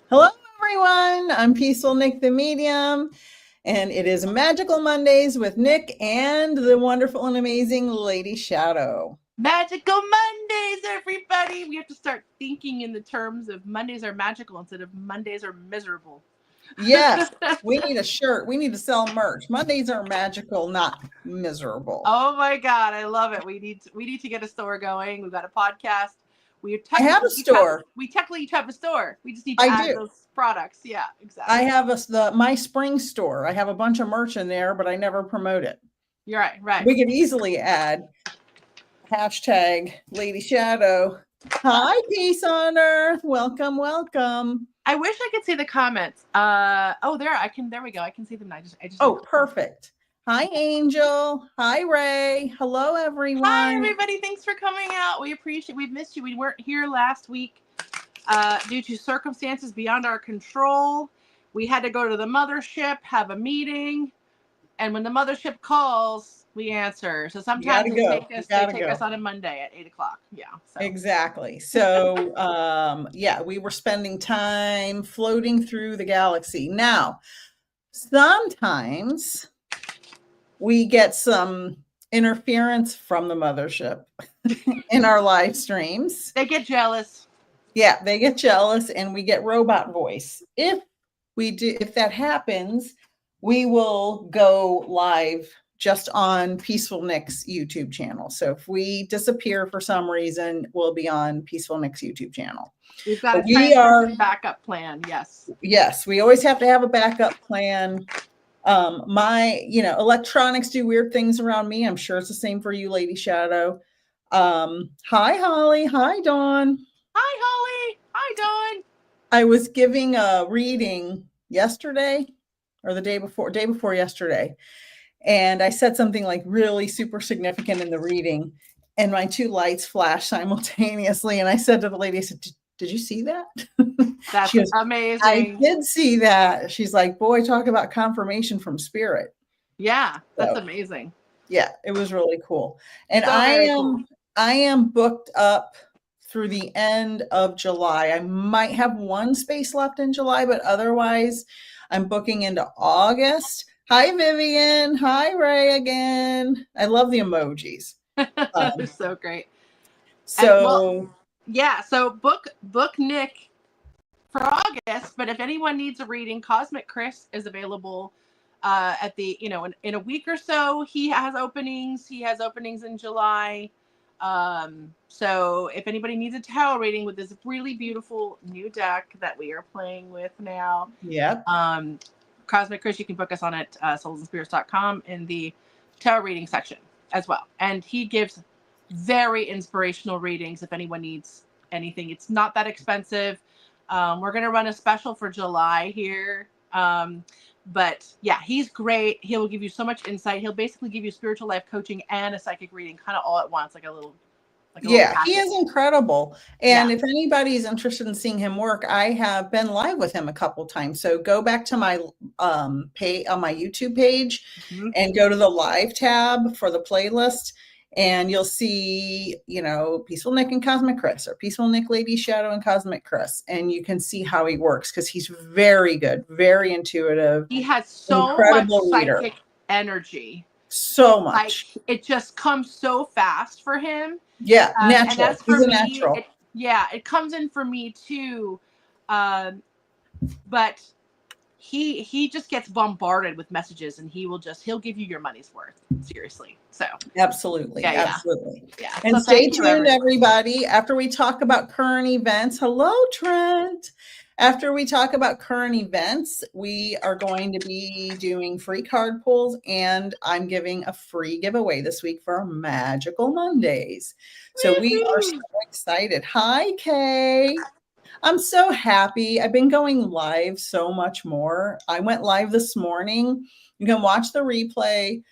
Hello, everyone. I'm Peaceful Nick the Medium, and it is Magical Mondays with Nick and the wonderful and amazing Lady Shadow. Magical Mondays, everybody! We have to start thinking in the terms of Mondays are magical instead of Mondays are miserable. Yes, we need a shirt. We need to sell merch. Mondays are magical, not miserable. Oh my God, I love it. We need to get a store going. We've got a podcast. I have a store. We technically each have a store. We just need to add those products. Yeah, exactly. I have my spring store. I have a bunch of merch in there, but I never promote it. You're right, right. We could easily add hashtag Lady Shadow. Hi, Peace on Earth. Welcome, welcome. I wish I could see the comments. There we go. I can see them. I just perfect. Hi, Angel. Hi, Ray. Hello, everyone. Hi, everybody. Thanks for coming out. We appreciate. We've missed you. We weren't here last week due to circumstances beyond our control. We had to go to the mothership, have a meeting, and when the mothership calls, we answer. So sometimes they take us on a Monday at 8:00. Yeah. So. Exactly. So we were spending time floating through the galaxy. Now, sometimes we get some interference from the mothership in our live streams. They get jealous. Yeah, they get jealous, and we get robot voice. If that happens, we will go live just on Peaceful Nick's YouTube channel. So if we disappear for some reason, we'll be on Peaceful Nick's YouTube channel. We've got a backup plan. Yes. Yes, we always have to have a backup plan. Electronics do weird things around me. I'm sure it's the same for you, Lady Shadow. Hi, Holly. Hi, Dawn. Hi, Holly. Hi, Dawn. I was giving a reading yesterday or the day before yesterday. And I said something like really super significant in the reading, and my two lights flashed simultaneously. And I said to the lady, I said, did you see that? That's amazing. I did see that. She's like, boy, talk about confirmation from spirit. Yeah, that's amazing. Yeah, it was really cool. And I am booked up through the end of July. I might have one space left in July, but otherwise I'm booking into August. Hi, Vivian. Hi, Ray again. I love the emojis. They're so great. So book Nick for August. But if anyone needs a reading, Cosmic Chris is available at the in a week or so. He has openings. He has openings in July. So if anybody needs a tarot reading with this really beautiful new deck that we are playing with now, Cosmic Chris, you can book us on at soulsandspirits.com in the tarot reading section as well. And he gives very inspirational readings if anyone needs anything. It's not that expensive. We're going to run a special for July here. But yeah, he's great. He will give you so much insight. He'll basically give you spiritual life coaching and a psychic reading kind of all at once, like a little he is incredible. And if anybody's interested in seeing him work, I have been live with him a couple times. So go back to my page on my YouTube page and go to the live tab for the playlist. And you'll see, Peaceful Nick and Cosmic Chris, or Peaceful Nick, Lady Shadow, and Cosmic Chris. And you can see how he works because he's very good, very intuitive. He has so much psychic energy. So much. Like, it just comes so fast for him. Yeah, natural. He's a natural. It comes in for me too. But he just gets bombarded with messages, and he'll give you your money's worth. Seriously. So absolutely. Yeah. And so stay tuned, everybody. After we talk about current events, hello, Trent. After we talk about current events, we are going to be doing free card pulls, and I'm giving a free giveaway this week for Magical Mondays. So we are so excited. Hi, Kay. I'm so happy. I've been going live so much more. I went live this morning. You can watch the replay,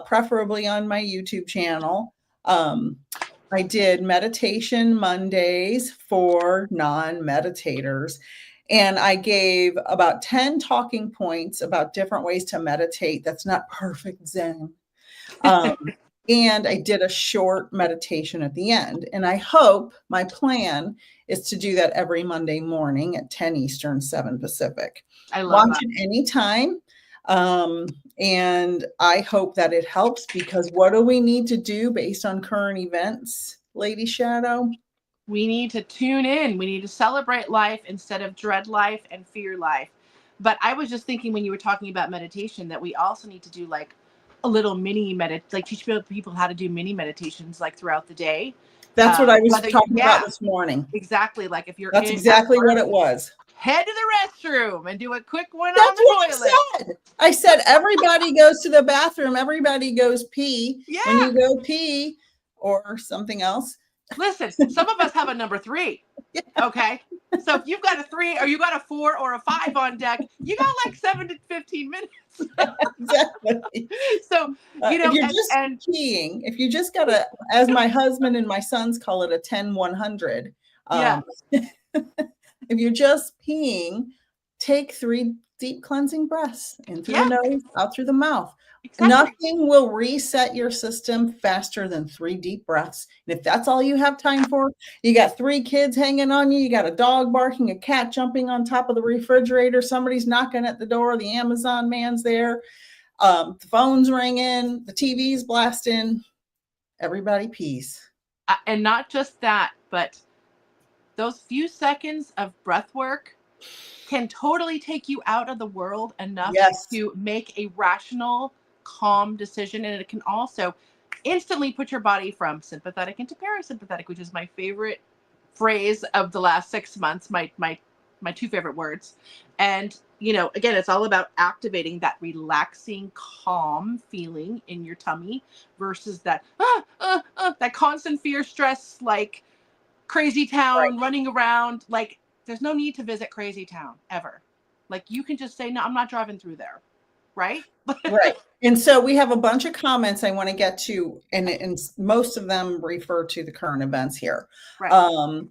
preferably on my YouTube channel. I did meditation Mondays for non-meditators, and I gave about 10 talking points about different ways to meditate. That's not perfect Zen. And I did a short meditation at the end. And I hope, my plan is to do that every Monday morning at 10 Eastern, 7 Pacific. I love Watch that. it anytime. And I hope that it helps, because what do we need to do based on current events, Lady Shadow? We need to tune in. We need to celebrate life instead of dread life and fear life. But I was just thinking when you were talking about meditation that we also need to do like a little mini like teach people how to do mini meditations like throughout the day. That's what I was Whether talking about this morning. Exactly. Like if you're That's exactly what it was. Head to the restroom and do a quick one That's on the what toilet. I said everybody goes to the bathroom. Everybody goes pee. Yeah. When you go pee or something else. Listen, some of us have a number 3. Yeah. Okay. So if you've got a 3 or you got a 4 or a 5 on deck, you got like 7 to 15 minutes. Exactly. So, you know, if you're just peeing, if you just got a, as my husband and my sons call it, a 10-100. Yeah. If you're just peeing, take 3 deep cleansing breaths in through the nose, out through the mouth. Exactly. Nothing will reset your system faster than 3 deep breaths. And if that's all you have time for, you got 3 kids hanging on you, you got a dog barking, a cat jumping on top of the refrigerator, somebody's knocking at the door, the Amazon man's there, the phone's ringing, the TV's blasting, everybody pees. And not just that, but those few seconds of breath work can totally take you out of the world enough to make a rational, calm decision. And it can also instantly put your body from sympathetic into parasympathetic, which is my favorite phrase of the last 6 months, my 2 favorite words. And, you know, again, it's all about activating that relaxing, calm feeling in your tummy versus that, that constant fear, stress, like crazy town, running around. Like, there's no need to visit crazy town ever. Like, you can just say, no, I'm not driving through there. Right? Right. And so we have a bunch of comments I want to get to, and most of them refer to the current events here. Right.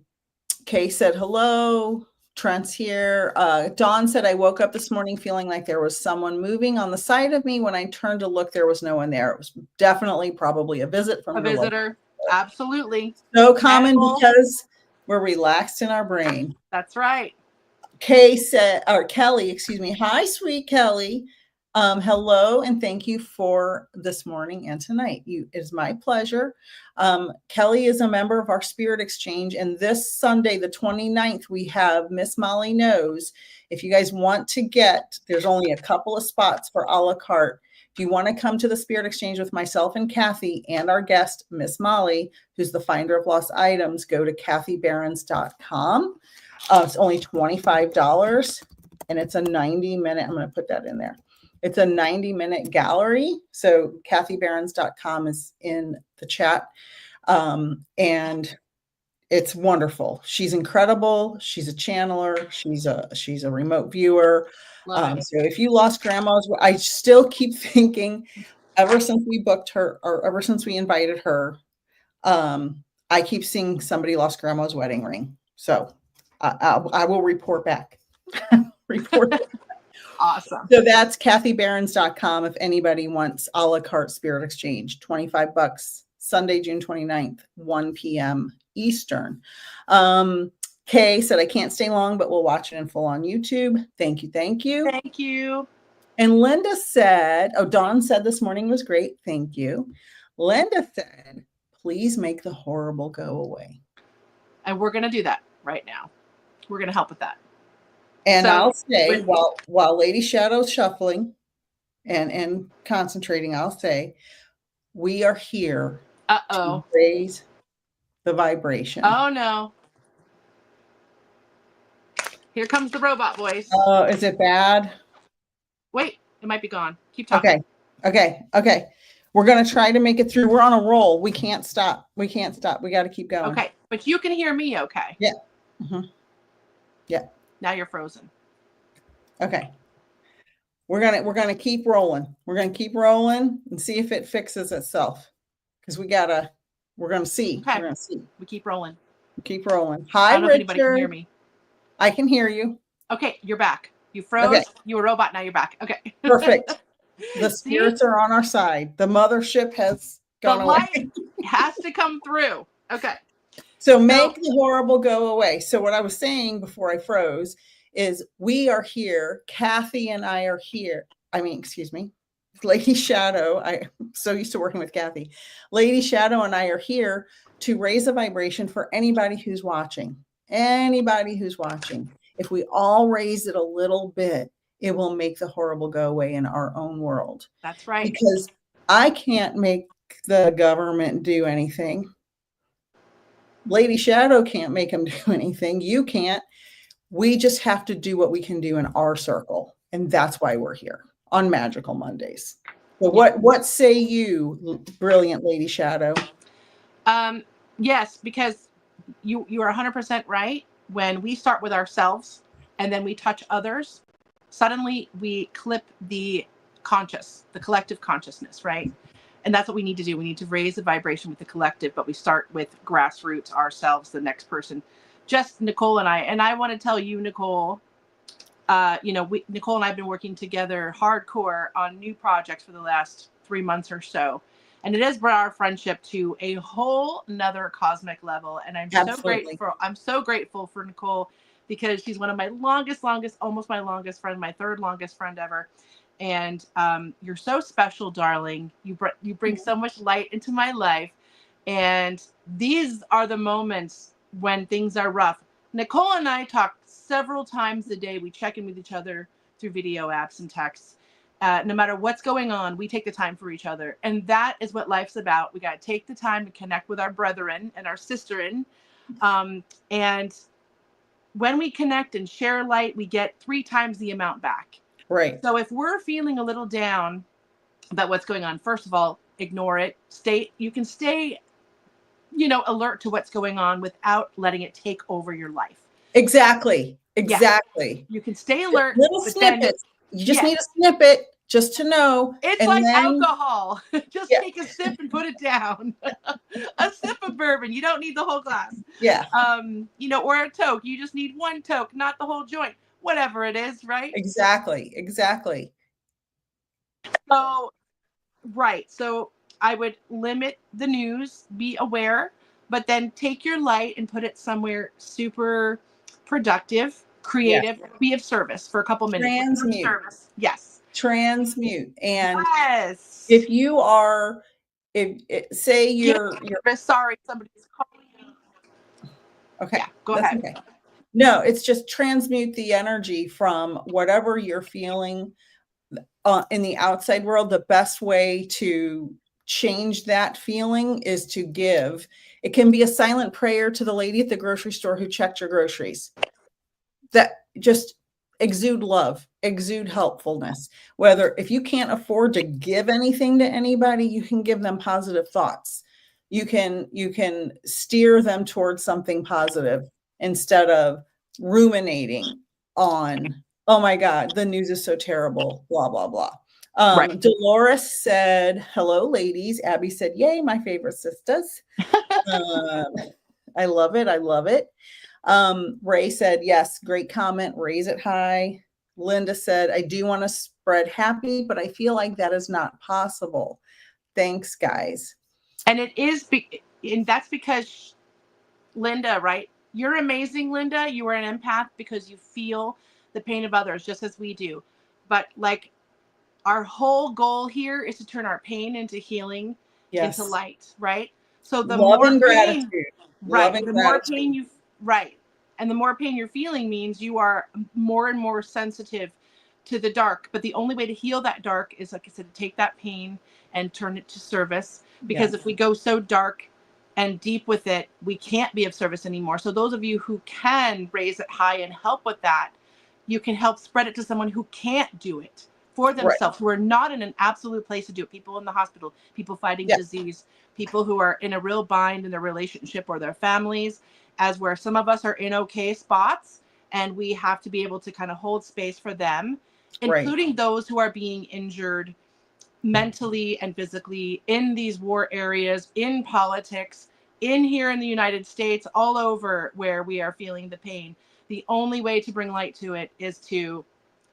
Kay said, hello. Trent's here. Dawn said, I woke up this morning feeling like there was someone moving on the side of me. When I turned to look, there was no one there. It was definitely probably a visit from a visitor. Absolutely. So common because we're relaxed in our brain. That's right. Kay said, or Kelly, excuse me. Hi, sweet Kelly. Hello, and thank you for this morning and tonight. It is my pleasure. Kelly is a member of our Spirit Exchange, and this Sunday, the 29th, we have Miss Molly Knows. If you guys want to there's only a couple of spots for a la carte. If you want to come to the Spirit Exchange with myself and Kathy and our guest, Miss Molly, who's the finder of lost items, go to kathybarons.com. It's only $25, and it's a 90-minute, I'm going to put that in there. It's a 90-minute gallery. So kathybarons.com is in the chat. And it's wonderful. She's incredible. She's a channeler. She's a remote viewer. So if you lost grandma's, I still keep thinking, ever since we booked her, or ever since we invited her, I keep seeing somebody lost grandma's wedding ring. So I will report back. Awesome. So that's kathybarons.com if anybody wants a la carte Spirit Exchange. $25, Sunday, June 29th, 1 p.m. Eastern. Kay said, I can't stay long, but we'll watch it in full on YouTube. Thank you. Thank you. Thank you. And Linda said, Dawn said this morning was great. Thank you. Linda said, please make the horrible go away. And we're going to do that right now. We're going to help with that. And so, I'll say, while Lady Shadow's shuffling and concentrating, I'll say, we are here to raise the vibration. Oh, no. Here comes the robot voice. Oh, is it bad? Wait, it might be gone. Keep talking. Okay. We're going to try to make it through. We're on a roll. We can't stop. We got to keep going. Okay, but you can hear me okay? Yeah. Mm-hmm. Yeah. Now you're frozen. Okay. We're gonna keep rolling. We're gonna keep rolling and see if it fixes itself. Because we're gonna see. Okay. We're gonna see. We keep rolling. Keep rolling. Hi, I don't know Richard. if anybody can hear me. I can hear you. Okay, you're back. You froze. Okay. You were a robot. Now you're back. Okay. Perfect. The spirits are on our side. The mothership has gone away. The light has to come through. Okay. So make the horrible go away. So what I was saying before I froze is we are here. Kathy and I are here. Excuse me, Lady Shadow. I'm so used to working with Kathy. Lady Shadow and I are here to raise a vibration for anybody who's watching. Anybody who's watching. If we all raise it a little bit, it will make the horrible go away in our own world. That's right. Because I can't make the government do anything. Lady Shadow can't make them do anything. You can't. We just have to do what we can do in our circle. And that's why we're here on Magical Mondays. So what say you, brilliant Lady Shadow? Yes, because you are 100% right. When we start with ourselves and then we touch others, suddenly we clip the collective consciousness, right? And that's what we need to do. We need to raise the vibration with the collective, but we start with grassroots, ourselves, the next person. Just Nicole and I. And I want to tell you, Nicole, Nicole and I have been working together hardcore on new projects for the last 3 months or so. And it has brought our friendship to a whole nother cosmic level. And I'm so grateful for Nicole, because she's one of my almost my longest friend, my third longest friend ever. And you're so special, darling. You bring so much light into my life. And these are the moments when things are rough. Nicole and I talk several times a day. We check in with each other through video apps and texts. No matter what's going on, we take the time for each other. And that is what life's about. We got to take the time to connect with our brethren and our sisterin. And when we connect and share light, we get 3 times the amount back. Right. So if we're feeling a little down about what's going on, first of all, ignore it. You can stay, alert to what's going on without letting it take over your life. Exactly. Yeah. You can stay alert. Little snippets. You just need a snippet just to know. It's like alcohol. Just take a sip and put it down. A sip of bourbon. You don't need the whole glass. Yeah. Or a toke. You just need 1 toke, not the whole joint. Whatever it is, right? Exactly. So, right. So I would limit the news, be aware, but then take your light and put it somewhere super productive, creative, be of service for a couple minutes. Transmute. Yes. Transmute. And if you are, say you're sorry, somebody's calling you. Okay. Yeah, go ahead. Okay. No, it's just transmute the energy from whatever you're feeling in the outside world. The best way to change that feeling is to give. It can be a silent prayer to the lady at the grocery store who checked your groceries. That just exude love, exude helpfulness. If you can't afford to give anything to anybody, you can give them positive thoughts. You can steer them towards something positive instead of ruminating on, oh my God, the news is so terrible, blah, blah, blah. Right. Dolores said, hello, ladies. Abby said, yay, my favorite sisters. I love it. Ray said, yes, great comment. Raise it high. Linda said, I do want to spread happy, but I feel like that is not possible. Thanks, guys. And it is, and that's because Linda, right? You're amazing, Linda. You are an empath because you feel the pain of others just as we do. But like our whole goal here is to turn our pain into healing, into light, right? So the love more and pain, gratitude. right? The more pain you, right? And the more pain you're feeling means you are more and more sensitive to the dark. But the only way to heal that dark is, like I said, to take that pain and turn it to service. Because if we go so dark and deep with it, we can't be of service anymore. So those of you who can raise it high and help with that, you can help spread it to someone who can't do it for themselves, who are not in an absolute place to do it. People in the hospital, people fighting disease, people who are in a real bind in their relationship or their families, as where some of us are in okay spots and we have to be able to kind of hold space for them, including those who are being injured mentally and physically in these war areas, in politics, in here in the United States, all over where we are feeling the pain. The only way to bring light to it is to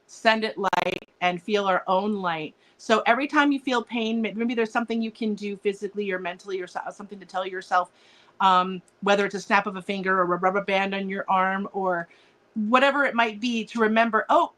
send it light and feel our own light. So every time you feel pain, maybe there's something you can do physically or mentally or something to tell yourself, whether it's a snap of a finger or a rubber band on your arm or whatever it might be, to remember, oh,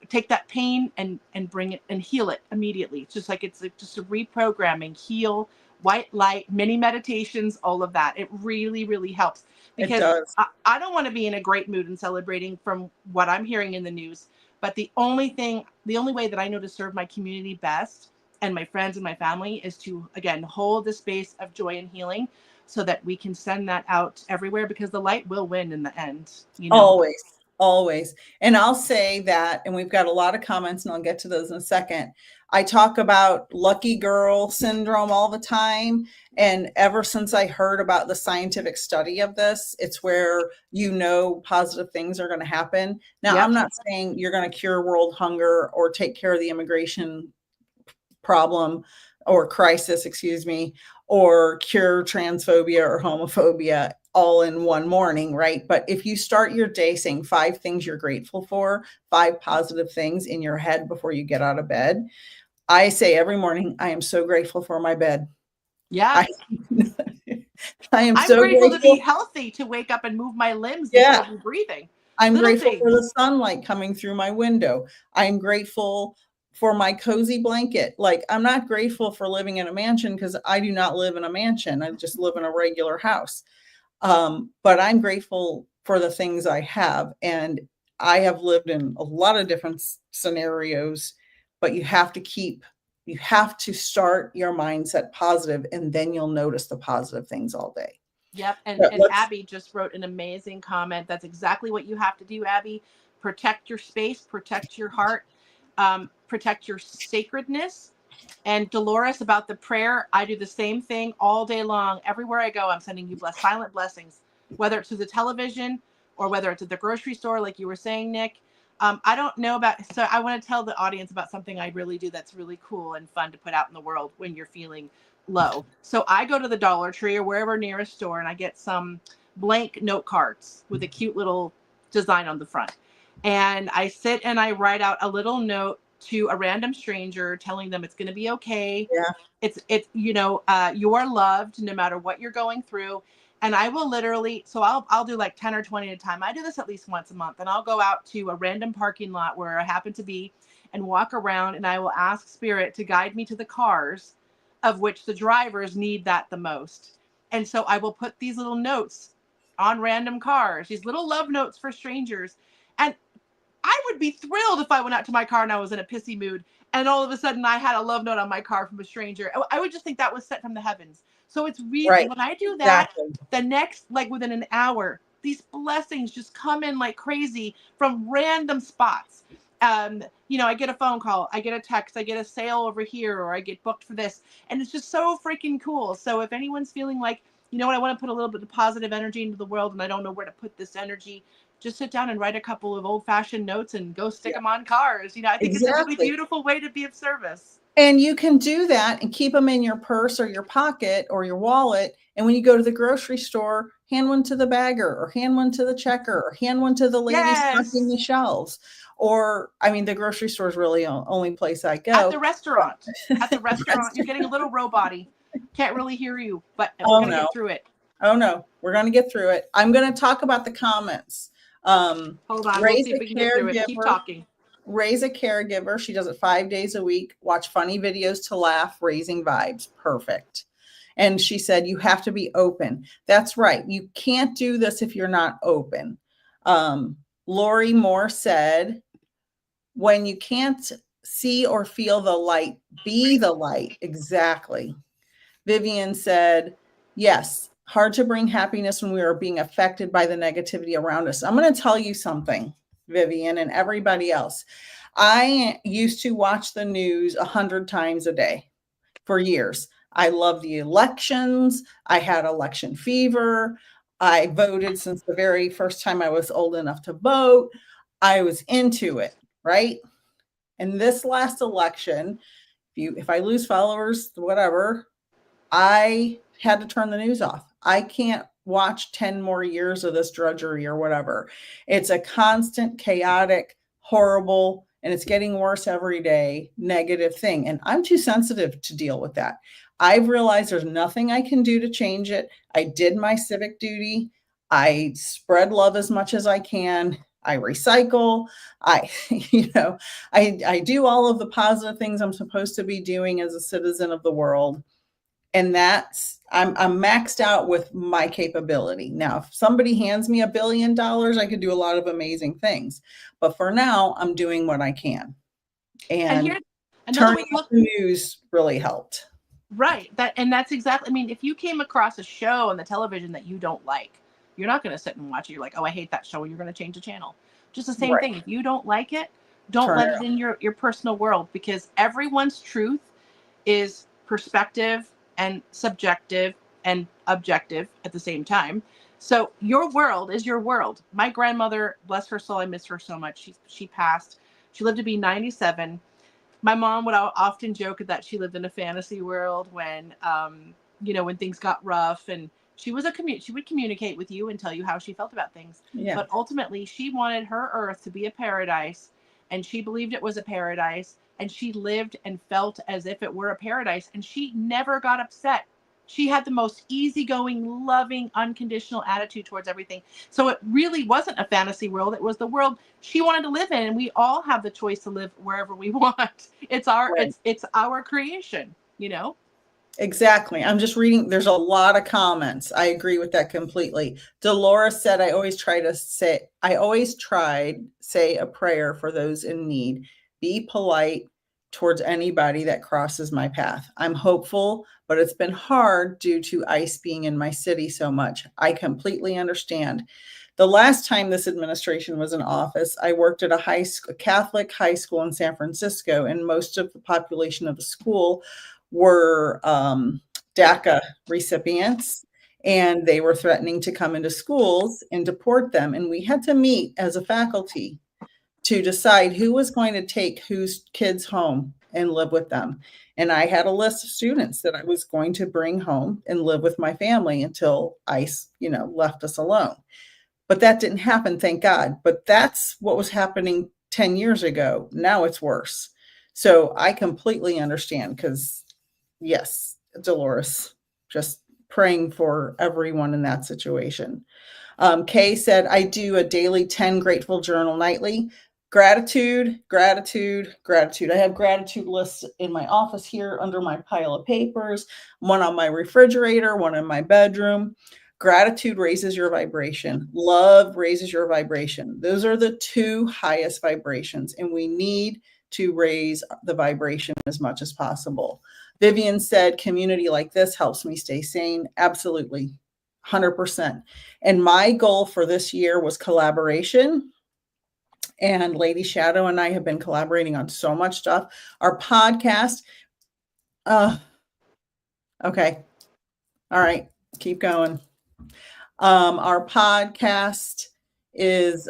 take that pain and bring it and heal it immediately. It's just like, it's like just a reprogramming, heal, white light, mini meditations, all of that. It really, really helps, because I don't want to be in a great mood and celebrating from what I'm hearing in the news. But the only way that I know to serve my community best and my friends and my family is to, again, hold the space of joy and healing, so that we can send that out everywhere, because the light will win in the end. You know? Always. And I'll say that, and we've got a lot of comments, and I'll get to those in a second. I talk about lucky girl syndrome all the time. And ever since I heard about the scientific study of this, it's where, positive things are going to happen. Now, I'm not saying you're going to cure world hunger or take care of the immigration problem or crisis, or cure transphobia or homophobia all in one morning, right? But if you start your day saying 5 things you're grateful for, 5 positive things in your head before you get out of bed. I say every morning, I am so grateful for my bed. Yeah. I'm so grateful to be healthy, to wake up and move my limbs, to be breathing. I'm grateful for the sunlight coming through my window. I'm grateful for my cozy blanket. Like, I'm not grateful for living in a mansion, because I do not live in a mansion. I just live in a regular house. But I'm grateful for the things I have. And I have lived in a lot of different scenarios, but you have to start your mindset positive, and then you'll notice the positive things all day. Yep. And Abby just wrote an amazing comment. That's exactly what you have to do, Abby. Protect your space, protect your heart, protect your sacredness. And Dolores, about the prayer, I do the same thing all day long. Everywhere I go, I'm sending you silent blessings, whether it's through the television or whether it's at the grocery store, like you were saying, Nick. I don't know so I want to tell the audience about something I really do that's really cool and fun to put out in the world when you're feeling low. So I go to the Dollar Tree or wherever nearest store, and I get some blank note cards with a cute little design on the front. And I sit and I write out a little note to a random stranger, telling them it's going to be okay. Yeah. It's you are loved no matter what you're going through. And I will literally, so I'll do like 10 or 20 at a time. I do this at least once a month, and I'll go out to a random parking lot where I happen to be and walk around, and I will ask Spirit to guide me to the cars of which the drivers need that the most. And so I will put these little notes on random cars, these little love notes for strangers. And I would be thrilled if I went out to my car and I was in a pissy mood, and all of a sudden I had a love note on my car from a stranger. I would just think that was sent from the heavens. So it's really, when I do that, the next, like within an hour, these blessings just come in like crazy from random spots. I get a phone call, I get a text, I get a sale over here, or I get booked for this. And it's just so freaking cool. So if anyone's feeling like, I want to put a little bit of positive energy into the world and I don't know where to put this energy, just sit down and write a couple of old-fashioned notes and go stick them on cars. I think it's a really beautiful way to be of service. And you can do that and keep them in your purse or your pocket or your wallet. And when you go to the grocery store, hand one to the bagger, or hand one to the checker, or hand one to the lady stocking the shelves. Or, the grocery store is really the only place I go. At the restaurant, you're getting a little robot-y. Can't really hear you, but we're going to get through it. Oh, no, we're going to get through it. I'm going to talk about the comments. Hold on, we'll see if we can get through it. Keep talking. Raise a caregiver. She does it 5 days a week. Watch funny videos to laugh, raising vibes. Perfect. And she said, you have to be open. That's right. You can't do this if you're not open. Lori Moore said, when you can't see or feel the light, be the light. Exactly. Vivian said, yes, hard to bring happiness when we are being affected by the negativity around us. I'm going to tell you something, Vivian, and everybody else. I used to watch the news 100 times a day for years. I love the elections. I had election fever. I voted since the very first time I was old enough to vote. I was into it, right? And this last election, if I lose followers, whatever, I had to turn the news off. I can't watch 10 more years of this drudgery or whatever. It's a constant, chaotic, horrible, and it's getting worse every day, negative thing. And I'm too sensitive to deal with that. I've realized there's nothing I can do to change it. I did my civic duty. I spread love as much as I can. I recycle. I, I do all of the positive things I'm supposed to be doing as a citizen of the world. And I'm maxed out with my capability. Now, if somebody hands me $1 billion, I could do a lot of amazing things. But for now, I'm doing what I can. And here's another way to look. The news really helped. Right. That's exactly. I mean, if you came across a show on the television that you don't like, you're not going to sit and watch it. You're like, oh, I hate that show. You're going to change the channel. Just the same thing. If you don't like it, don't let it in your personal world, because everyone's truth is perspective and subjective and objective at the same time. So your world is your world. My grandmother, bless her soul, I miss her so much. She passed. She lived to be 97. My mom would often joke that she lived in a fantasy world when, when things got rough, and she would communicate with you and tell you how she felt about things. Yeah. But ultimately, she wanted her earth to be a paradise, and she believed it was a paradise, and she lived and felt as if it were a paradise, and she never got upset. She had the most easygoing, loving, unconditional attitude towards everything. So it really wasn't a fantasy world. It was the world she wanted to live in, and we all have the choice to live wherever we want. It's our it's our creation, Exactly. I'm just reading. There's a lot of comments. I agree with that completely. Dolores said, I always tried say a prayer for those in need. Be polite towards anybody that crosses my path. I'm hopeful, but it's been hard due to ICE being in my city so much. I completely understand. The last time this administration was in office, I worked at a Catholic high school in San Francisco, and most of the population of the school were DACA recipients, and they were threatening to come into schools and deport them. And we had to meet as a faculty to decide who was going to take whose kids home and live with them. And I had a list of students that I was going to bring home and live with my family until ICE, left us alone. But that didn't happen, thank God. But that's what was happening 10 years ago. Now it's worse. So I completely understand, because yes, Dolores, just praying for everyone in that situation. Kay said, I do a daily 10 grateful journal nightly. Gratitude, gratitude, gratitude. I have gratitude lists in my office here under my pile of papers, one on my refrigerator, one in my bedroom. Gratitude raises your vibration. Love raises your vibration. Those are the two highest vibrations, and we need to raise the vibration as much as possible. Vivian said, community like this helps me stay sane. Absolutely, 100%. And my goal for this year was collaboration. And Lady Shadow and I have been collaborating on so much stuff. Our podcast. Okay. All right. Keep going. Our podcast is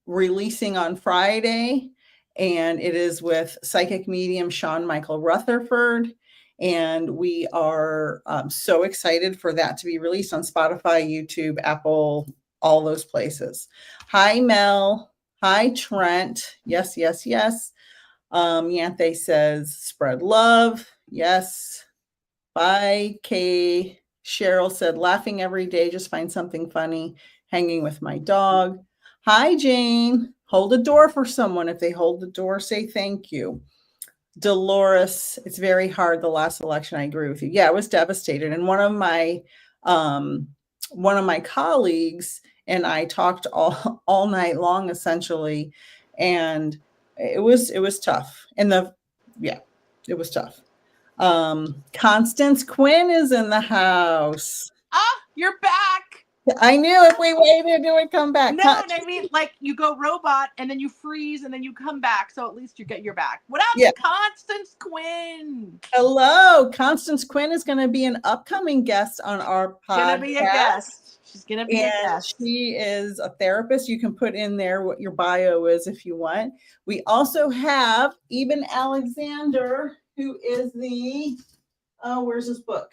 releasing on Friday, and it is with psychic medium Shawn-Michael Rutherford. And we are so excited for that to be released on Spotify, YouTube, Apple, all those places. Hi, Mel. Hi, Trent. Yes, yes, yes. Yanthe says, spread love. Yes. Bye, Kay. Cheryl said, laughing every day, just find something funny. Hanging with my dog. Hi, Jane. Hold a door for someone. If they hold the door, say thank you. Dolores, it's very hard. The last election, I agree with you. Yeah, I was devastated. And one of my colleagues and I talked all night long, essentially, and it was tough. And it was tough. Constance Quinn is in the house. You're back. I knew if we waited, it would come back. No, I mean, like, you go robot and then you freeze and then you come back. So at least you get your back. What up, Constance Quinn? Hello. Constance Quinn is going to be an upcoming guest on our podcast. Gonna be a guest. She's going to be a guest. She is a therapist. You can put in there what your bio is if you want. We also have Eben Alexander, who is where's his book?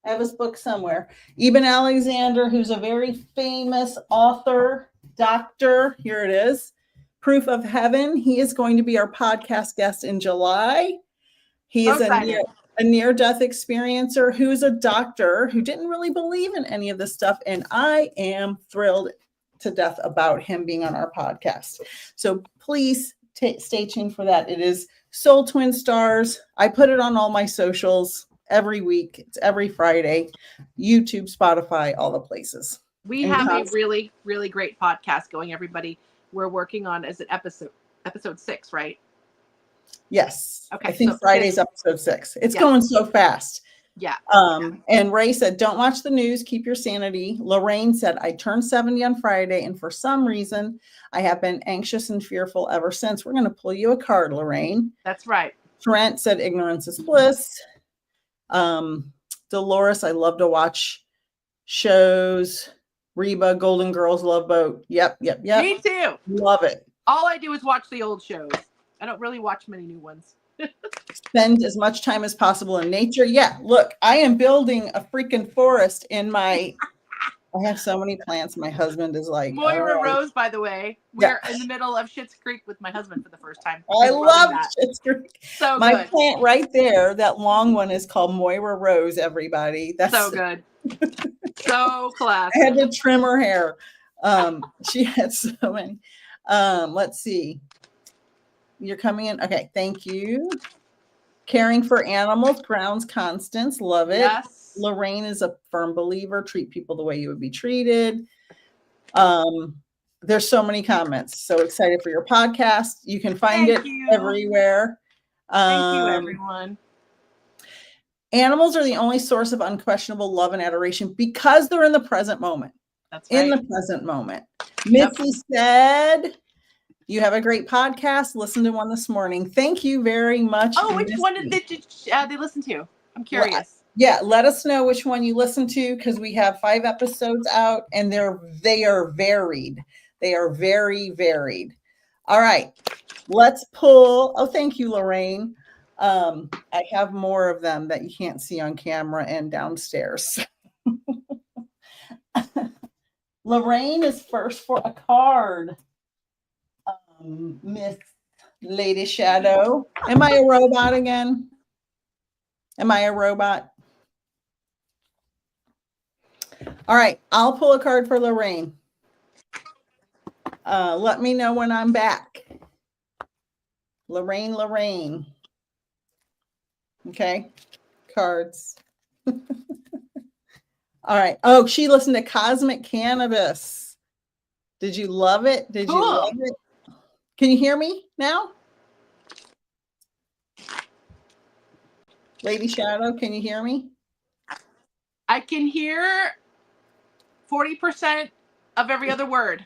I have his book somewhere. Eben Alexander, who's a very famous author, doctor. Here it is. Proof of Heaven. He is going to be our podcast guest in July. He is a a near-death experiencer who's a doctor who didn't really believe in any of this stuff. And I am thrilled to death about him being on our podcast. So please stay tuned for that. It is Soul Twin Stars. I put it on all my socials every week. It's every Friday. YouTube, Spotify, all the places. We have a really, really great podcast going, everybody. We're working on as an episode 6, right? Yes. Okay. I think Friday's episode 6. It's going so fast. Yeah. And Ray said, don't watch the news. Keep your sanity. Lorraine said, I turned 70 on Friday, and for some reason, I have been anxious and fearful ever since. We're going to pull you a card, Lorraine. That's right. Trent said, ignorance is bliss. Dolores, I love to watch shows. Reba, Golden Girls, Love Boat. Yep. Me too. Love it. All I do is watch the old shows. I don't really watch many new ones. Spend as much time as possible in nature. Yeah, look, I am building a freaking forest in my, I have so many plants. My husband is like, Moira Rose, by the way. We're in the middle of Schitt's Creek with my husband for the first time. I love Schitt's Creek. So my good. Plant right there, that long one is called Moira Rose, everybody. That's so good. So classic. I had to trim her hair. She had so many. Let's see. You're coming in. Okay, thank you. Caring for animals, grounds Constance. Love it. Yes. Lorraine is a firm believer. Treat people the way you would be treated. There's so many comments. So excited for your podcast. You can find it everywhere. Thank you, everyone. Animals are the only source of unquestionable love and adoration because they're in the present moment. That's right. In the present moment. Missy said, you have a great podcast. Listen to one this morning. Thank you very much. Oh, which one did they listen to? I'm curious. Well, yeah, let us know which one you listen to, because we have 5 episodes out and they are varied. They are very varied. All right, let's pull. Oh, thank you, Lorraine. I have more of them that you can't see on camera and downstairs. Lorraine is first for a card. Miss Lady Shadow. Am I a robot again? Am I a robot? All right, I'll pull a card for Lorraine. Let me know when I'm back. Lorraine. Okay, cards. All right. Oh, she listened to Cosmic Cannabis. Did you love it? Did you love it? Can you hear me now? Lady Shadow, can you hear me? I can hear 40% of every other word.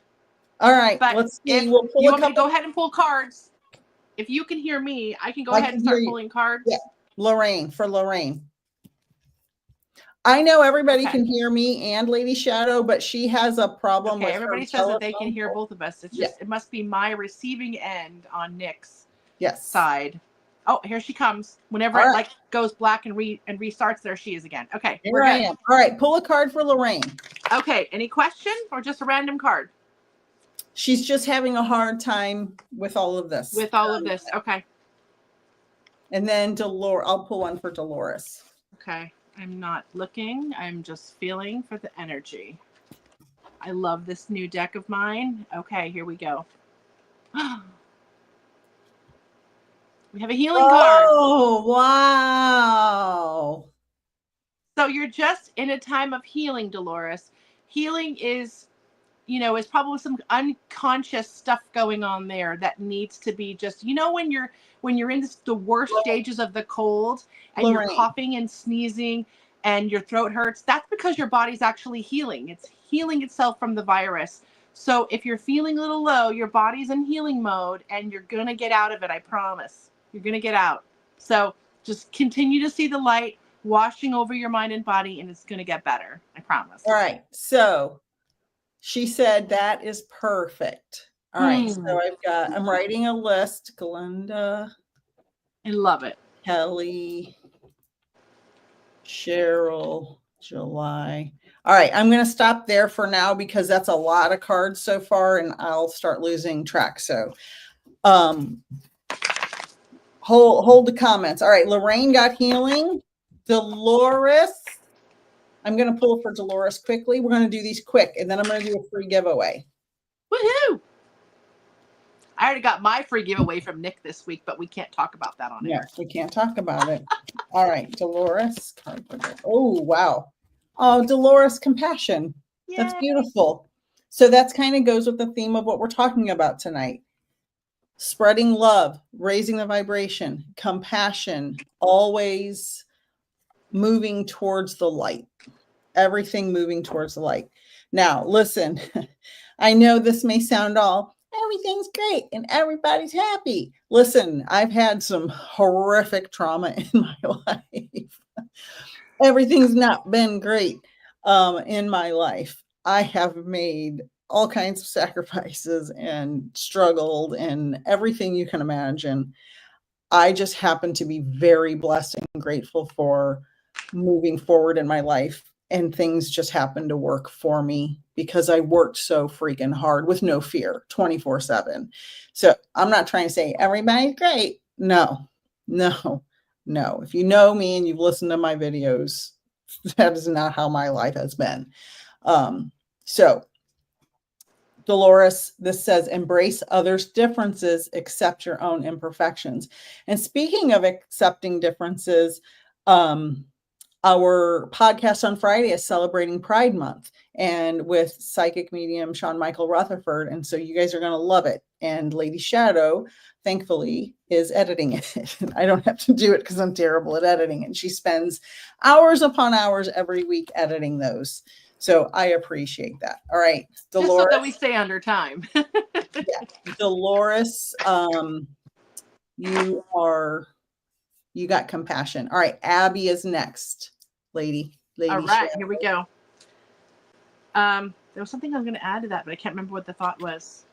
All right, but let's see. We'll pull you want me to go ahead and pull cards? If you can hear me, I can go ahead and start pulling cards. Yeah, Lorraine. I know everybody can hear me and Lady Shadow, but she has a problem with everybody says that they can hear both of us. It's just it must be my receiving end on Nick's side. Oh, here she comes. Whenever it goes black and restarts, there she is again. Okay, here I am. All right, pull a card for Lorraine. Okay, any question or just a random card? She's just having a hard time with all of this. Okay. And then Dolores, I'll pull one for Dolores. Okay. I'm not looking. I'm just feeling for the energy. I love this new deck of mine. Okay, here we go. We have a healing card. Oh, wow. So you're just in a time of healing, Dolores. Healing is, is probably some unconscious stuff going on there that needs to be just, when you're in the worst stages of the cold and you're coughing and sneezing and your throat hurts, that's because your body's actually healing. It's healing itself from the virus. So if you're feeling a little low, your body's in healing mode and you're going to get out of it. I promise. You're going to get out. So just continue to see the light washing over your mind and body, and it's going to get better. I promise. All right. So she said that is perfect. All right. So I'm writing a list. Glenda. I love it. Kelly. Cheryl. July. All right. I'm going to stop there for now because that's a lot of cards so far and I'll start losing track. So hold the comments. All right. Lorraine got healing. Dolores. I'm going to pull for Dolores quickly. We're going to do these quick, and then I'm going to do a free giveaway. Woohoo! I already got my free giveaway from Nick this week, but we can't talk about that on air. Yes, we can't talk about it. All right, Dolores. Oh, wow. Oh, Dolores Compassion. Yay. That's beautiful. So that's kind of goes with the theme of what we're talking about tonight. Spreading love, raising the vibration, compassion, always moving towards the light. Everything moving towards the light. Now, listen, I know this may sound all, everything's great and everybody's happy. Listen, I've had some horrific trauma in my life. Everything's not been great in my life. I have made all kinds of sacrifices and struggled and everything you can imagine. I just happen to be very blessed and grateful for moving forward in my life, and things just happened to work for me because I worked so freaking hard with no fear 24/7. So I'm not trying to say everybody's great. No. If you know me and you've listened to my videos, that is not how my life has been. So Dolores, this says, embrace others' differences, accept your own imperfections. And speaking of accepting differences, our podcast on Friday is celebrating Pride Month and with psychic medium Shadowe-Magickal Rutherford. And so you guys are going to love it. And Lady Shadow, thankfully, is editing it. I don't have to do it because I'm terrible at editing. And she spends hours upon hours every week editing those. So I appreciate that. All right, Dolores. Just so that we stay under time. Yeah, Dolores, you got compassion. All right, Abby is next. Lady. All right, here we go. There was something I was going to add to that, but I can't remember what the thought was.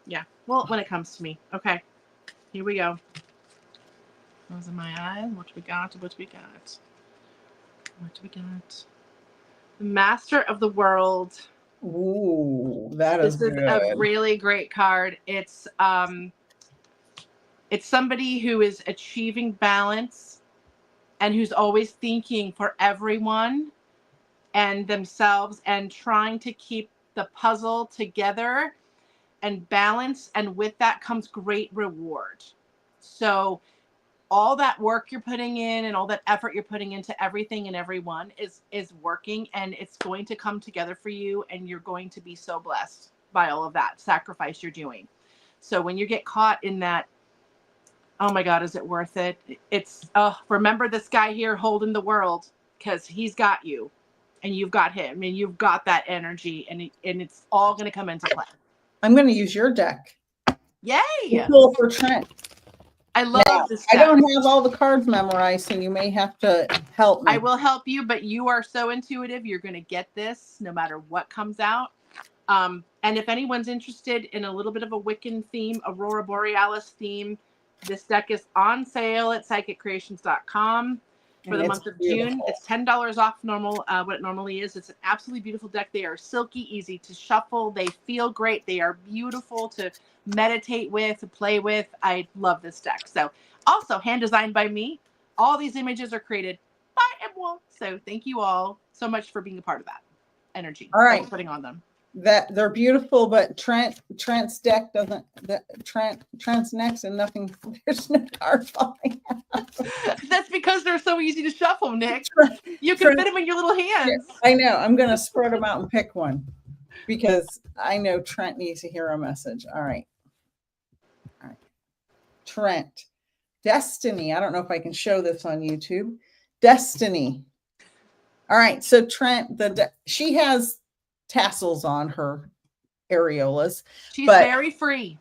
Yeah, well, when it comes to me. Okay, here we go. Closing my eyes. What we got? The Master of the World. Ooh, that is good. This is a really great card. It's somebody who is achieving balance and who's always thinking for everyone and themselves and trying to keep the puzzle together and balance. And with that comes great reward. So all that work you're putting in and all that effort you're putting into everything and everyone is working, and it's going to come together for you, and you're going to be so blessed by all of that sacrifice you're doing. So when you get caught in that, oh my God, is it worth it? It's, remember this guy here holding the world, because he's got you and you've got him and you've got that energy, and it's all going to come into play. I'm going to use your deck. Yay! Cool for Trent. I love this deck. I don't have all the cards memorized, so you may have to help me. I will help you, but you are so intuitive. You're going to get this no matter what comes out. And if anyone's interested in a little bit of a Wiccan theme, Aurora Borealis theme, this deck is on sale at psychiccreations.com for the month of June. It's $10 off normal, what it normally is. It's an absolutely beautiful deck. They are silky, easy to shuffle. They feel great. They are beautiful to meditate with, to play with. I love this deck. So also hand designed by me. All these images are created by Emma. So thank you all so much for being a part of that energy. All right. Putting on them. That they're beautiful, but Trent's deck doesn't. Trent's next and nothing. There's no card falling out. That's because they're so easy to shuffle, Nick. You can fit them in your little hands. I know. I'm gonna spread them out and pick one because I know Trent needs to hear a message. All right. Trent, Destiny. I don't know if I can show this on YouTube. Destiny. All right. So Trent, she has tassels on her areolas. She's very free.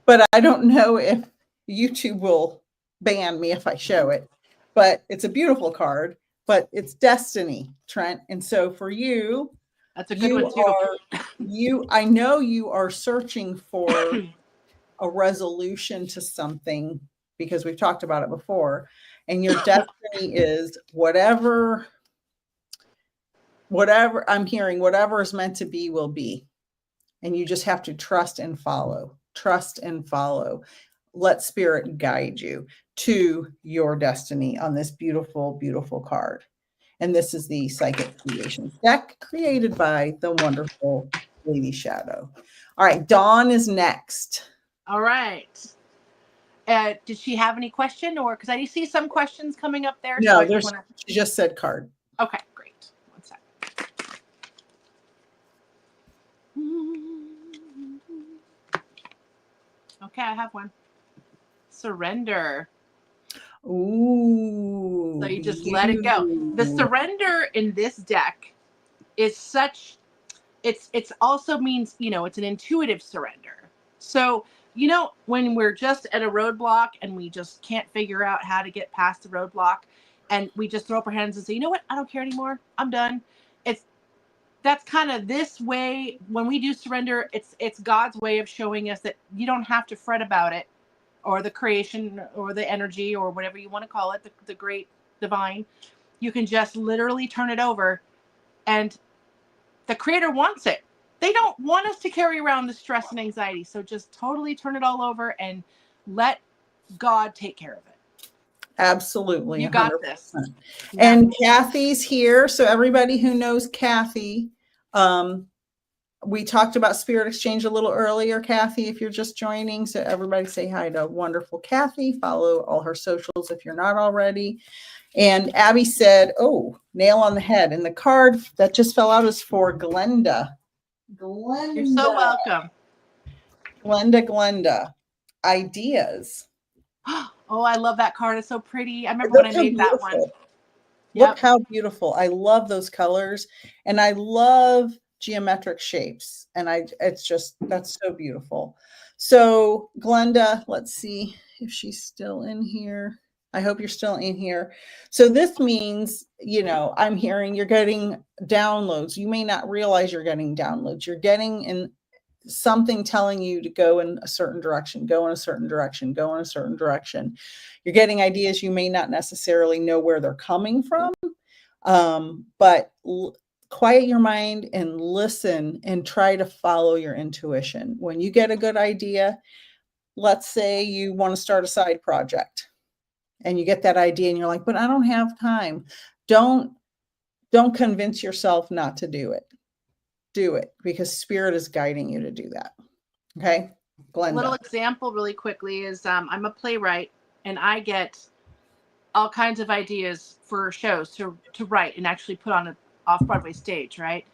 But I don't know if YouTube will ban me if I show it. But it's a beautiful card. But it's Destiny, Trent. And so for you, that's a good one too. I know you are searching for a resolution to something because we've talked about it before. And your destiny is whatever I'm hearing, whatever is meant to be will be. And you just have to trust and follow. let spirit guide you to your destiny on this beautiful, beautiful card. And this is the Psychic Creations deck created by the wonderful Lady Shadow. All right, Dawn is next. All right. Did she have any question, or because I see some questions coming up there? No, so she just said card. Okay, great. One sec. Okay, I have one. Surrender. Ooh. So you just let it go. The surrender in this deck is such, it's also means, it's an intuitive surrender. So, when we're just at a roadblock and we just can't figure out how to get past the roadblock, and we just throw up our hands and say, you know what, I don't care anymore, I'm done. That's kind of this way. When we do surrender, it's God's way of showing us that you don't have to fret about it, or the creation, or the energy, or whatever you want to call it, the great divine. You can just literally turn it over, and the creator wants it. They don't want us to carry around the stress and anxiety. So just totally turn it all over and let God take care of it. Absolutely. You got 100%. This. Yeah. And Kathy's here. So everybody who knows Kathy, we talked about Spirit Exchange a little earlier, Kathy, if you're just joining. So everybody say hi to wonderful Kathy. Follow all her socials if you're not already. And Abby said, oh, nail on the head. And the card that just fell out is for Glenda. You're so welcome. Glenda. Ideas. Oh, I love that card. It's so pretty. I remember when I made that one. Yep. Look how beautiful. I love those colors. And I love geometric shapes. And that's so beautiful. So Glenda, let's see if she's still in here. I hope you're still in here. So this means, I'm hearing you're getting downloads. You may not realize you're getting downloads. You're getting in something telling you to go in a certain direction, go in a certain direction, go in a certain direction. You're getting ideas. You may not necessarily know where they're coming from, but quiet your mind and listen and try to follow your intuition. When you get a good idea, let's say you want to start a side project and you get that idea and you're like, but I don't have time. Don't convince yourself not to do it. Do it because Spirit is guiding you to do that. Okay. Glenda. A little example really quickly is I'm a playwright and I get all kinds of ideas for shows to write and actually put on an off-Broadway stage, right?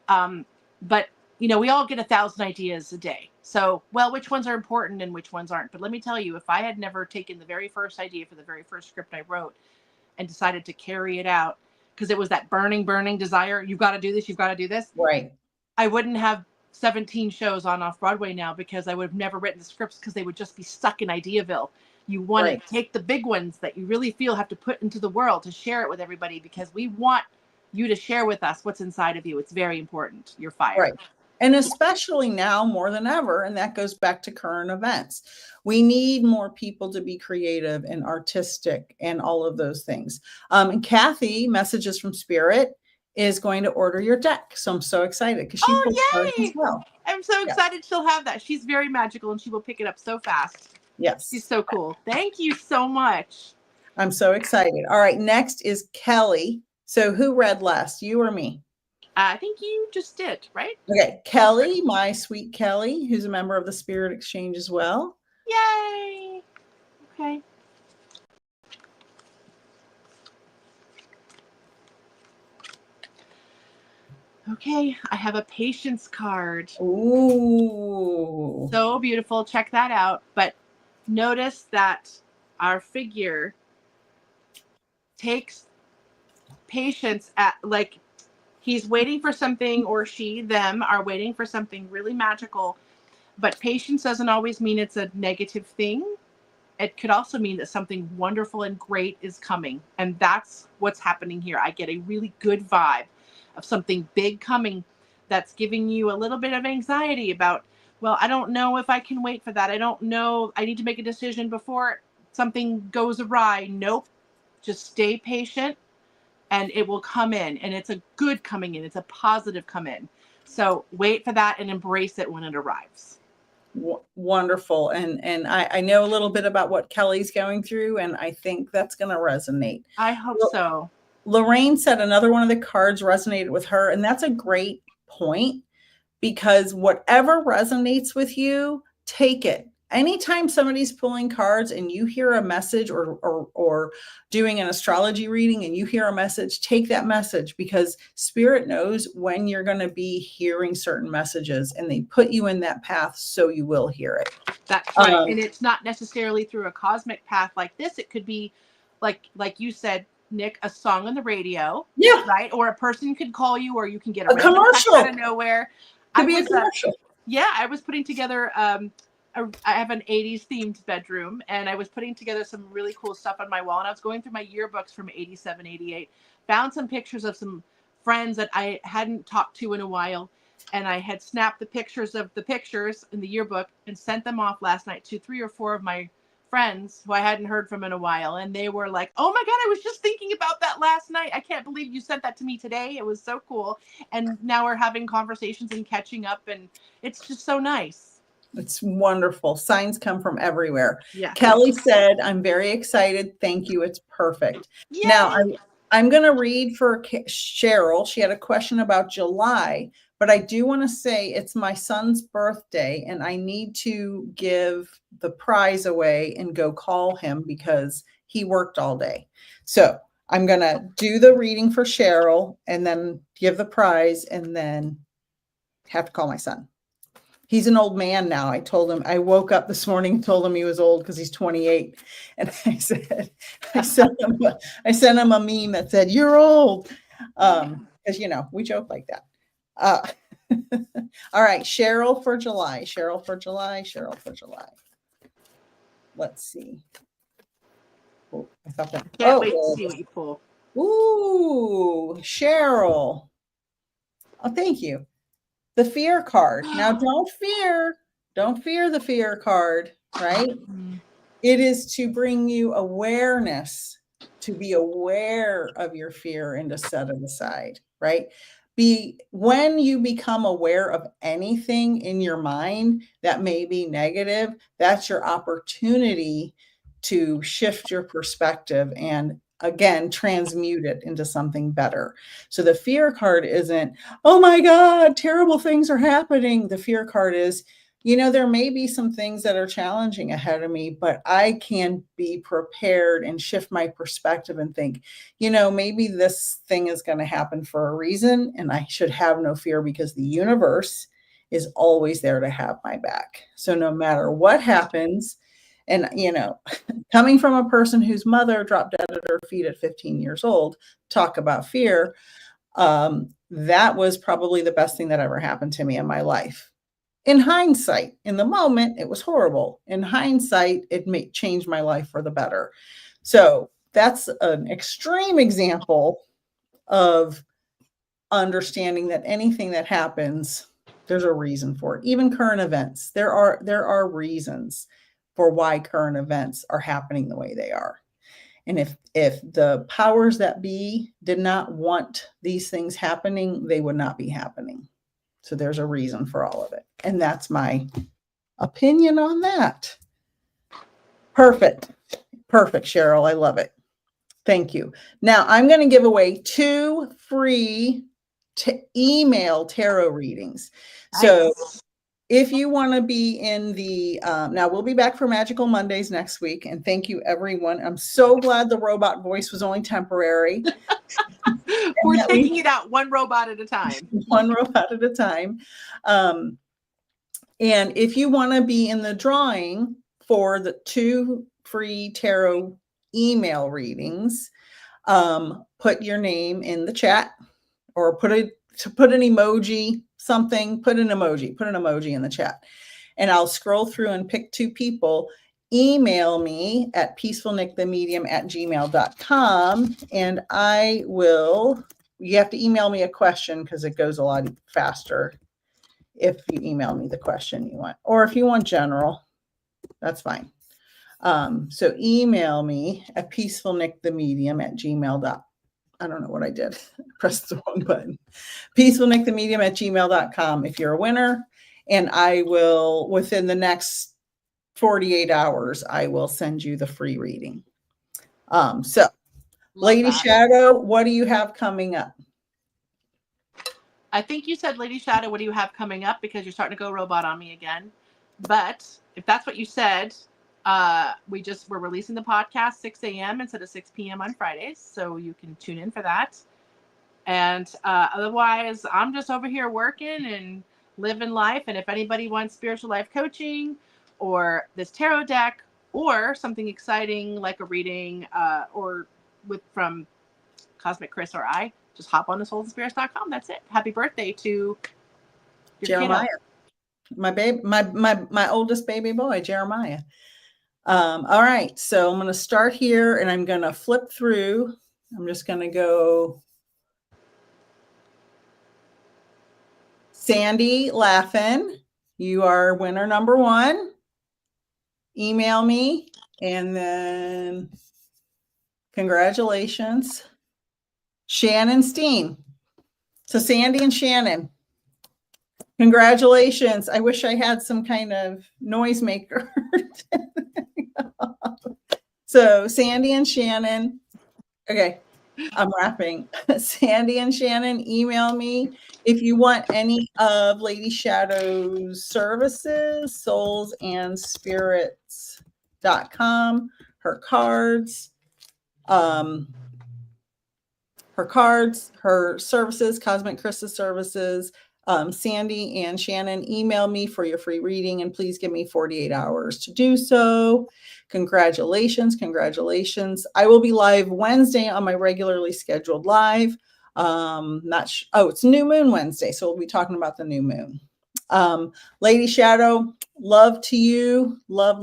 But we all get 1,000 ideas a day. So, which ones are important and which ones aren't? But let me tell you, if I had never taken the very first idea for the very first script I wrote and decided to carry it out, because it was that burning desire, you've got to do this, you've got to do this. Right. I wouldn't have 17 shows on off-Broadway now because I would have never written the scripts because they would just be stuck in Ideaville. You want to take the big ones that you really feel have to put into the world to share it with everybody, because we want you to share with us what's inside of you. It's very important. You're fired. Right. And especially now more than ever, and that goes back to current events. We need more people to be creative and artistic and all of those things. And Kathy, Messages from Spirit, is going to order your deck. So I'm so excited because she pulls cards as well. I'm so excited she'll have that. She's very magical and she will pick it up so fast. Yes. She's so cool. Thank you so much. I'm so excited. All right. Next is Kelly. So who read last, you or me? I think you just did, right? Okay. Kelly, my sweet Kelly, who's a member of the Spirit Exchange as well. Yay. Okay. Okay, I have a patience card. Ooh. So beautiful. Check that out. But notice that our figure takes patience he's waiting for something, or she, them are waiting for something really magical. But patience doesn't always mean it's a negative thing. It could also mean that something wonderful and great is coming. And that's what's happening here. I get a really good vibe of something big coming that's giving you a little bit of anxiety about, I don't know if I can wait for that. I don't know. I need to make a decision before something goes awry. Nope. Just stay patient and it will come in. And it's a good coming in. It's a positive come in. So wait for that and embrace it when it arrives. Wonderful. And I know a little bit about what Kelly's going through, and I think that's going to resonate. I hope so. Lorraine said another one of the cards resonated with her, and that's a great point, because whatever resonates with you, take it. Anytime somebody's pulling cards and you hear a message, or doing an astrology reading and you hear a message, take that message, because spirit knows when you're going to be hearing certain messages, and they put you in that path so you will hear it. That's right. And it's not necessarily through a cosmic path like this. It could be like you said, Nick, a song on the radio. Yeah. Right. Or a person could call you, or you can get a commercial out of nowhere. Could be a commercial. I was putting together I have an 80s themed bedroom, and I was putting together some really cool stuff on my wall, and I was going through my yearbooks from 87, 88, found some pictures of some friends that I hadn't talked to in a while, and I had snapped the pictures of the pictures in the yearbook and sent them off last night to 3 or 4 of my friends who I hadn't heard from in a while, and they were like, oh my God, I was just thinking about that last night. I can't believe you sent that to me today. It was so cool. And now we're having conversations and catching up, and it's just so nice. It's wonderful. Signs come from everywhere. Yeah. Kelly said, I'm very excited. Thank you. It's perfect. Yay! Now I'm going to read for Cheryl. She had a question about July, but I do want to say it's my son's birthday, and I need to give the prize away and go call him because he worked all day. So I'm going to do the reading for Cheryl and then give the prize, and then have to call my son. He's an old man now. I told him, I woke up this morning and told him he was old because he's 28. And I sent him a meme that said, you're old. Because, we joke like that. All right. Cheryl for July. Let's see. Oh, I thought that. Can't wait to see what you pull. Ooh, Cheryl. Oh, thank you. The fear card. Now, don't fear the fear card, right? It is to bring you awareness, to be aware of your fear and to set it aside, right? When you become aware of anything in your mind that may be negative, that's your opportunity to shift your perspective and again, transmute it into something better. So the fear card isn't, oh my God, terrible things are happening. The fear card is, there may be some things that are challenging ahead of me, but I can be prepared and shift my perspective and think, maybe this thing is going to happen for a reason, and I should have no fear because the universe is always there to have my back. So no matter what happens, and, coming from a person whose mother dropped dead at her feet at 15 years old, talk about fear, that was probably the best thing that ever happened to me in my life. In hindsight, in the moment, it was horrible. In hindsight, it may change my life for the better. So that's an extreme example of understanding that anything that happens, there's a reason for it. Even current events, there are reasons for why current events are happening the way they are. And if the powers that be did not want these things happening, they would not be happening. So there's a reason for all of it. And that's my opinion on that. Perfect, Cheryl. I love it. Thank you. Now I'm going to give away 2 free email tarot readings. So if you want to be in the, now we'll be back for Magical Mondays next week. And thank you, everyone. I'm so glad the robot voice was only temporary. We're taking it out one robot at a time. One robot at a time. And if you want to be in the drawing for the 2 free tarot email readings, put your name in the chat, or put an emoji, something, put an emoji in the chat, and I'll scroll through and pick 2 people. Email me at peacefulnickthemedium@gmail.com, and you have to email me a question because it goes a lot faster if you email me the question you want, or if you want general, that's fine. So email me at peacefulnickthemedium@gmail.com. I don't know what I did. I pressed the wrong button. peacefulnickthemedium@gmail.com if you're a winner. And I will, within the next 48 hours, I will send you the free reading. So Lady Shadow, what do you have coming up? I think you said Lady Shadow, what do you have coming up? Because you're starting to go robot on me again. But if that's what you said, we're releasing the podcast 6 a.m. instead of 6 p.m. on Fridays. So you can tune in for that. And otherwise, I'm just over here working and living life. And if anybody wants spiritual life coaching or this tarot deck or something exciting like a reading or from Cosmic Chris or I, just hop on soulsandspirits.com. That's it. Happy birthday to Jeremiah, kiddo. my oldest baby boy, Jeremiah. All right, so I'm going to start here and I'm going to flip through. I'm just going to go Sandy Laughin. You are winner number 1. Email me, and then congratulations. Shannon Steen. So Sandy and Shannon, congratulations. I wish I had some kind of noisemaker. So Sandy and Shannon, okay, I'm wrapping. Sandy and Shannon, email me if you want any of Lady Shadow's services, soulsandspirits.com, her cards, her services, Cosmic Chris's services. Sandy and Shannon, email me for your free reading, and please give me 48 hours to do so. Congratulations. I will be live Wednesday on my regularly scheduled live. It's New Moon Wednesday, so we'll be talking about the new moon. Lady Shadow, love to you. Love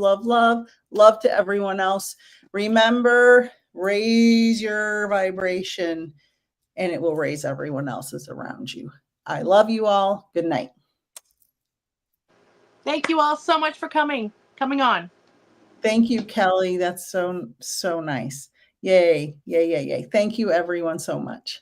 to everyone else. Remember, raise your vibration, and it will raise everyone else's around you. I love you all. Good night. Thank you all so much for coming on. Thank you, Kelly. That's so nice. Yay. Thank you, everyone, so much.